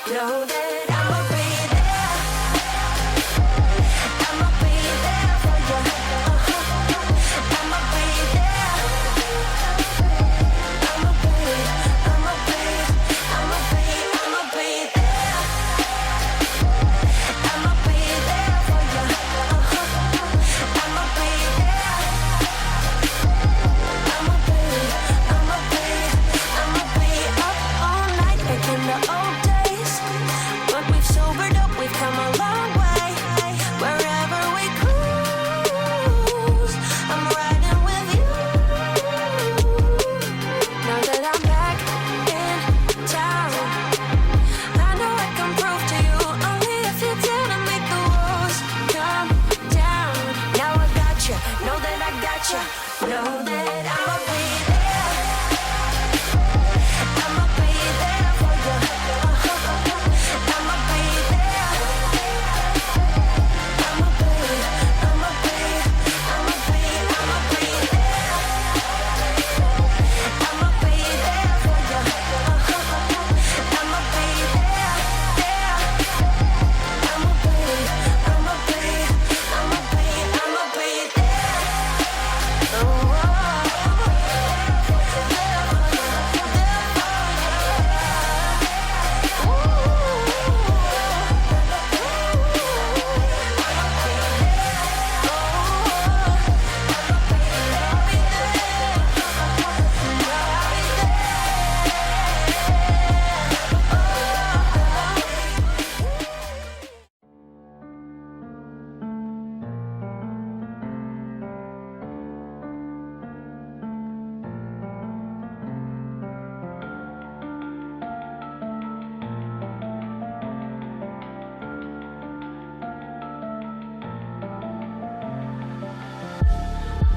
Know that I'ma be there. I'ma be there for you. I'ma be there. I'ma be there I'ma be there for you. I'ma be there. I'ma be up all night making the old days. But we've sobered up, we've come a long way. Wherever we cruise, I'm riding with you. Now that I'm back in town, I know I can prove to you only if you didn't make the walls come down. Now I got you, know that I got you, know that I'ma be there. I'ma be there for you. I'ma be there. I'ma be there for you. I'ma be there. I'ma be there,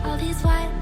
All these white